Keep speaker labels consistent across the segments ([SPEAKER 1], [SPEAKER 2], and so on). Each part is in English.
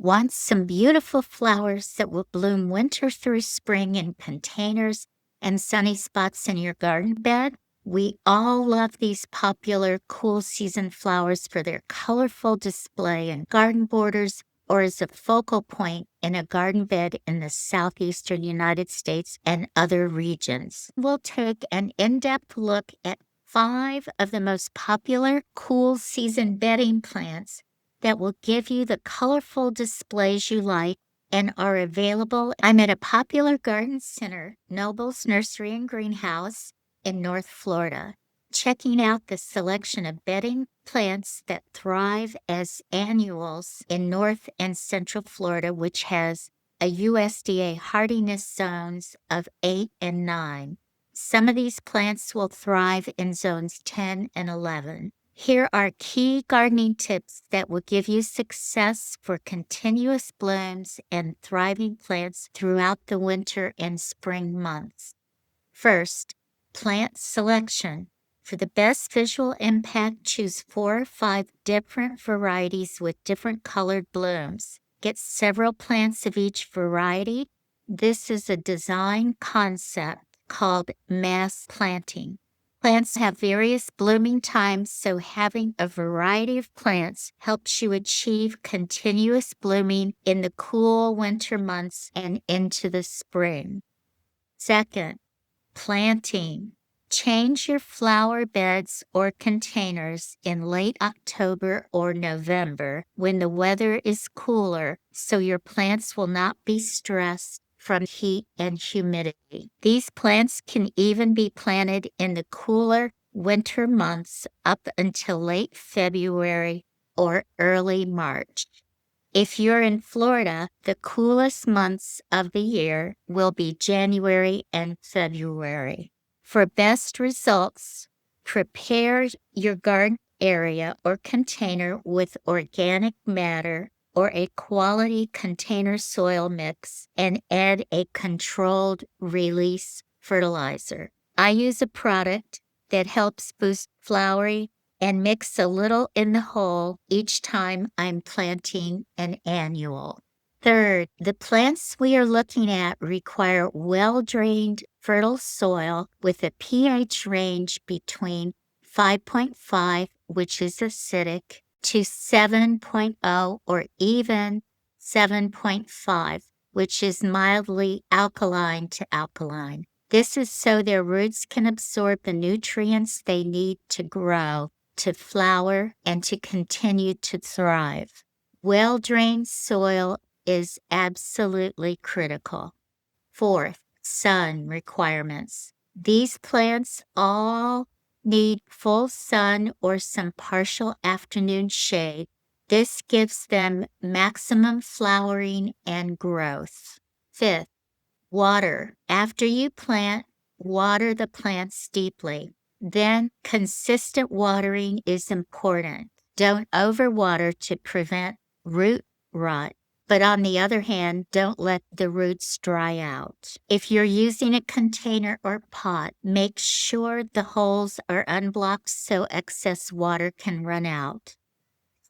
[SPEAKER 1] Want some beautiful flowers that will bloom winter through spring in containers and sunny spots in your garden bed? We all love these popular cool season flowers for their colorful display in garden borders or as a focal point in a garden bed in the southeastern United States and other regions. We'll take an in-depth look at 5 of the most popular cool season bedding plants that will give you the colorful displays you like and are available. I'm at a popular garden center, Noble's Nursery and Greenhouse in North Florida, checking out the selection of bedding plants that thrive as annuals in North and Central Florida, which has a USDA hardiness zones of 8 and 9. Some of these plants will thrive in zones 10 and 11. Here are key gardening tips that will give you success for continuous blooms and thriving plants throughout the winter and spring months. First, plant selection. For the best visual impact, choose 4 or 5 different varieties with different colored blooms. Get several plants of each variety. This is a design concept called mass planting. Plants have various blooming times, so having a variety of plants helps you achieve continuous blooming in the cool winter months and into the spring. Second, planting. Change your flower beds or containers in late October or November when the weather is cooler, so your plants will not be stressed from heat and humidity. These plants can even be planted in the cooler winter months up until late February or early March. If you're in Florida, the coolest months of the year will be January and February. For best results, prepare your garden area or container with organic matter or a quality container soil mix and add a controlled release fertilizer. I use a product that helps boost flowering and mix a little in the hole each time I'm planting an annual. Third, the plants we are looking at require well-drained, fertile soil with a pH range between 5.5, which is acidic, to 7.0 or even 7.5, which is mildly alkaline to alkaline. This is so their roots can absorb the nutrients they need to grow, to flower, and to continue to thrive. Well-drained soil is absolutely critical. Fourth, sun requirements. These plants all need full sun or some partial afternoon shade. This gives them maximum flowering and growth. Fifth, water. After you plant, water the plants deeply. Then consistent watering is important. Don't overwater to prevent root rot. But on the other hand, don't let the roots dry out. If you're using a container or pot, make sure the holes are unblocked so excess water can run out.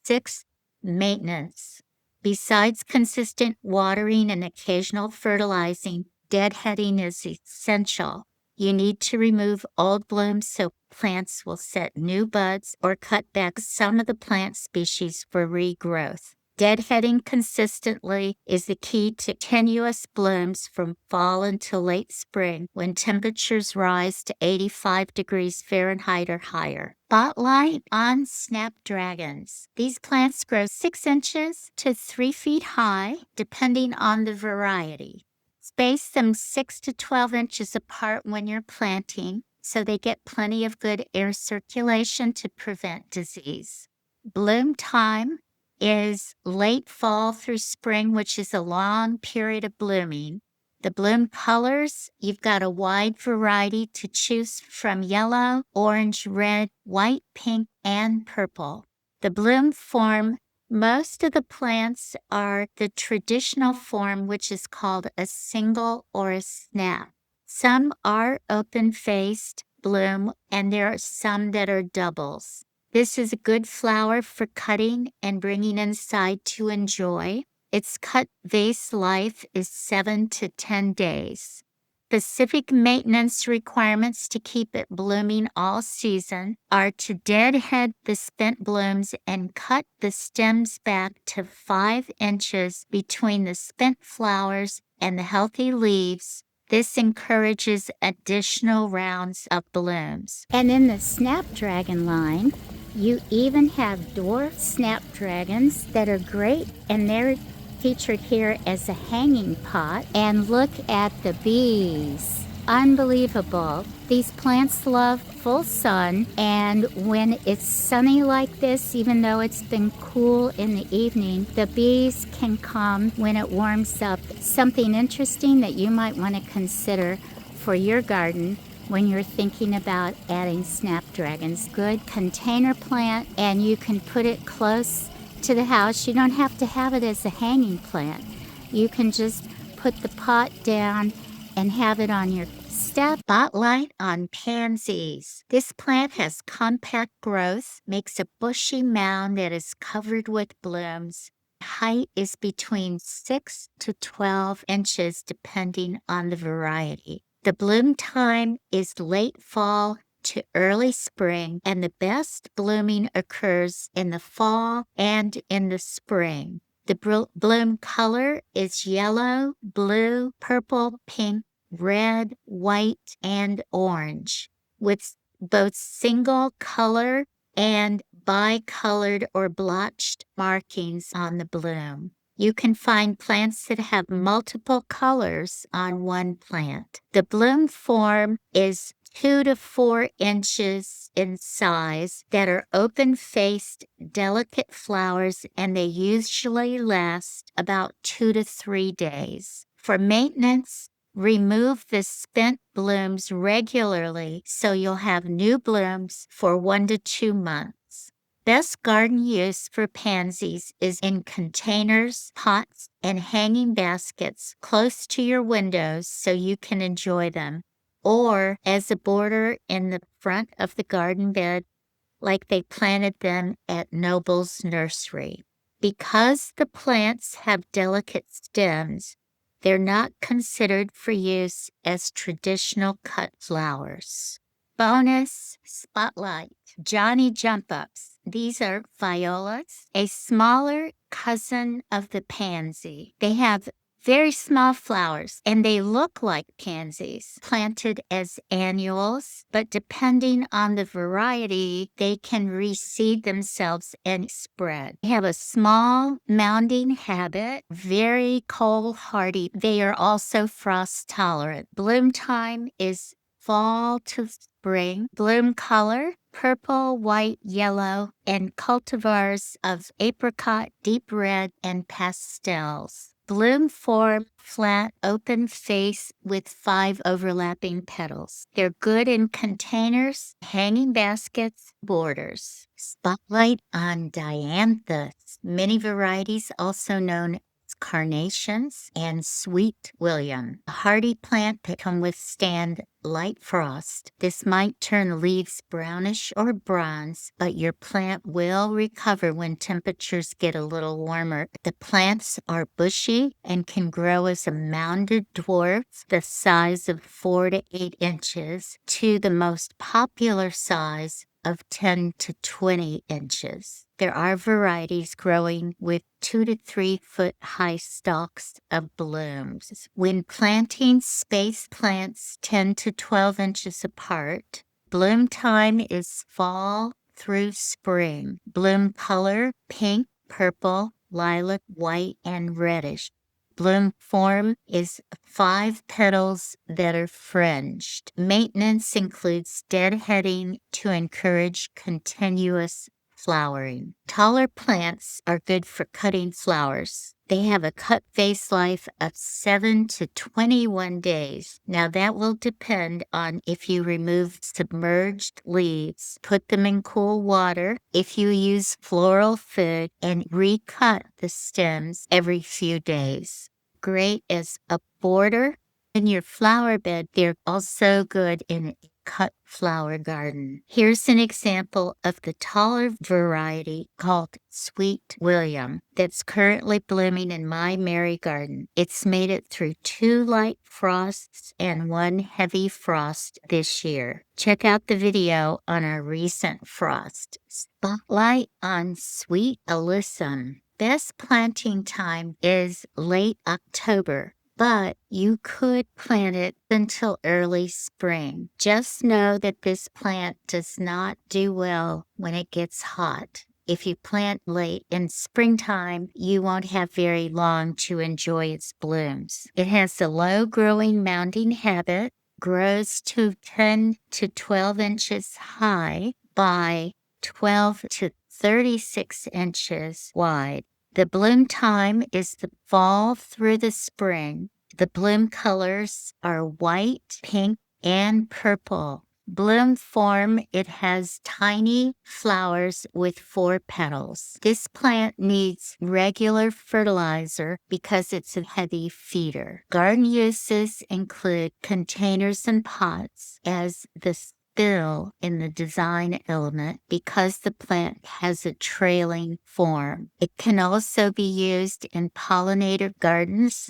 [SPEAKER 1] 6. Maintenance. Besides consistent watering and occasional fertilizing, deadheading is essential. You need to remove old blooms so plants will set new buds or cut back some of the plant species for regrowth. Deadheading consistently is the key to continuous blooms from fall until late spring when temperatures rise to 85 degrees Fahrenheit or higher. Spotlight on snapdragons. These plants grow 6 inches to 3 feet high, depending on the variety. Space them 6 to 12 inches apart when you're planting, so they get plenty of good air circulation to prevent disease. Bloom time is late fall through spring, which is a long period of blooming. The bloom colors, you've got a wide variety to choose from: yellow, orange, red, white, pink, and purple. The bloom form, most of the plants are the traditional form, which is called a single or a snap. Some are open-faced bloom, and there are some that are doubles. This is a good flower for cutting and bringing inside to enjoy. Its cut vase life is 7 to 10 days. Specific maintenance requirements to keep it blooming all season are to deadhead the spent blooms and cut the stems back to 5 inches between the spent flowers and the healthy leaves. This encourages additional rounds of blooms. And in the Snapdragon line, you even have dwarf snapdragons that are great, and they're featured here as a hanging pot. And look at the bees. Unbelievable. These plants love full sun, and when it's sunny like this, even though it's been cool in the evening, the bees can come when it warms up. Something interesting that you might want to consider for your garden when you're thinking about adding snapdragons. Good container plant, and you can put it close to the house. You don't have to have it as a hanging plant. You can just put the pot down and have it on your step. Spotlight on pansies. This plant has compact growth, makes a bushy mound that is covered with blooms. Height is between 6 to 12 inches depending on the variety. The bloom time is late fall to early spring, and the best blooming occurs in the fall and in the spring. The bloom color is yellow, blue, purple, pink, red, white, and orange, with both single color and bicolored or blotched markings on the bloom. You can find plants that have multiple colors on one plant. The bloom form is 2 to 4 inches in size that are open-faced, delicate flowers, and they usually last about 2 to 3 days. For maintenance, remove the spent blooms regularly so you'll have new blooms for 1 to 2 months. Best garden use for pansies is in containers, pots, and hanging baskets close to your windows so you can enjoy them, or as a border in the front of the garden bed like they planted them at Noble's Nursery. Because the plants have delicate stems, they're not considered for use as traditional cut flowers. Bonus spotlight. Johnny Jump Ups. These are violas, a smaller cousin of the pansy. They have very small flowers, and they look like pansies, planted as annuals, but depending on the variety, they can reseed themselves and spread. They have a small mounding habit, very cold hardy. They are also frost tolerant. Bloom time is fall to spring. Bloom color, purple, white, yellow, and cultivars of apricot, deep red, and pastels. Bloom form, flat, open face with 5 overlapping petals. They're good in containers, hanging baskets, borders. Spotlight on dianthus. Many varieties, also known carnations and sweet william, a hardy plant that can withstand light frost. This might turn leaves brownish or bronze, but your plant will recover when temperatures get a little warmer. The plants are bushy and can grow as a mounded dwarf, the size of 4 to 8 inches, to the most popular size of 10 to 20 inches. There are varieties growing with 2 to 3 foot high stalks of blooms. When planting, space plants 10 to 12 inches apart. Bloom time is fall through spring. Bloom color, pink, purple, lilac, white, and reddish. Bloom form is 5 petals that are fringed. Maintenance includes deadheading to encourage continuous flowering. Taller plants are good for cutting flowers. They have a cut vase life of 7 to 21 days. Now that will depend on if you remove submerged leaves, put them in cool water, if you use floral food, and recut the stems every few days. Great as a border in your flower bed. They're also good in cut flower garden. Here's an example of the taller variety called Sweet William that's currently blooming in my Mary garden. It's made it through 2 light frosts and 1 heavy frost this year. Check out the video on our recent frost. Spotlight on Sweet Alyssum. Best planting time is late October, but you could plant it until early spring. Just know that this plant does not do well when it gets hot. If you plant late in springtime, you won't have very long to enjoy its blooms. It has a low growing mounding habit, grows to 10 to 12 inches high by 12 to 36 inches wide. The bloom time is the fall through the spring. The bloom colors are white, pink, and purple. Bloom form, it has tiny flowers with 4 petals. This plant needs regular fertilizer because it's a heavy feeder. Garden uses include containers and pots as the fill in the design element because the plant has a trailing form. It can also be used in pollinator gardens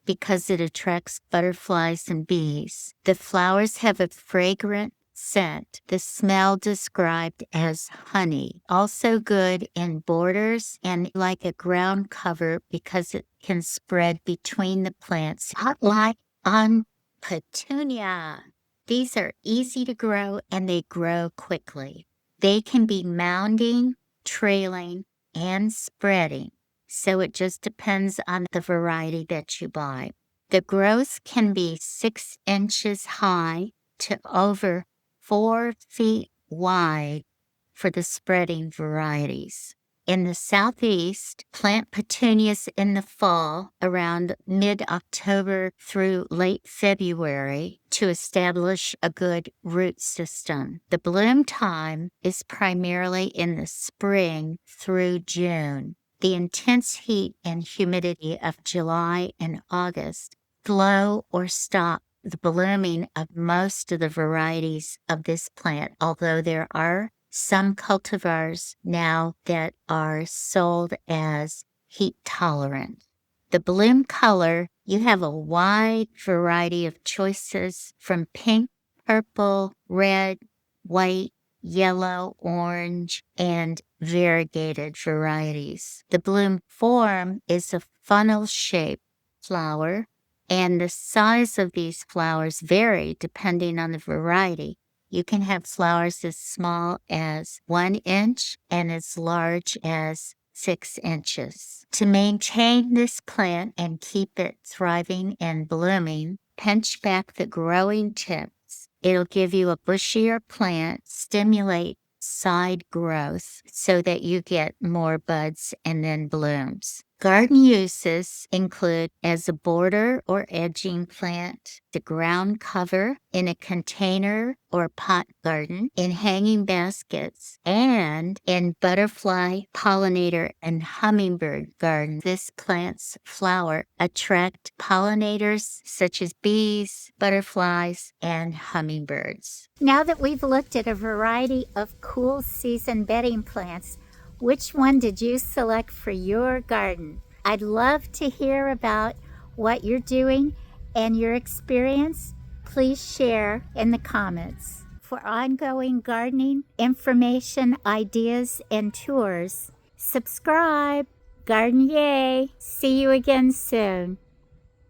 [SPEAKER 1] because it attracts butterflies and bees. The flowers have a fragrant scent, the smell described as honey. Also good in borders and like a ground cover because it can spread between the plants. Spotlight on petunia. These are easy to grow and they grow quickly. They can be mounding, trailing, and spreading. So it just depends on the variety that you buy. The growth can be 6 inches high to over 4 feet wide for the spreading varieties. In the southeast, plant petunias in the fall around mid-October through late February to establish a good root system. The bloom time is primarily in the spring through June. The intense heat and humidity of July and August slow or stop the blooming of most of the varieties of this plant, although there are some cultivars now that are sold as heat tolerant. The bloom color, you have a wide variety of choices from pink, purple, red, white, yellow, orange, and variegated varieties. The bloom form is a funnel-shaped flower, and the size of these flowers vary depending on the variety. You can have flowers as small as 1 inch and as large as 6 inches. To maintain this plant and keep it thriving and blooming, pinch back the growing tips. It'll give you a bushier plant, stimulate side growth so that you get more buds and then blooms. Garden uses include as a border or edging plant, the ground cover, in a container or pot garden, in hanging baskets, and in butterfly, pollinator, and hummingbird gardens. This plant's flower attract pollinators such as bees, butterflies, and hummingbirds. Now that we've looked at a variety of cool season bedding plants, which one did you select for your garden? I'd love to hear about what you're doing and your experience. Please share in the comments. For ongoing gardening information, ideas, and tours, subscribe. Garden Yay! See you again soon.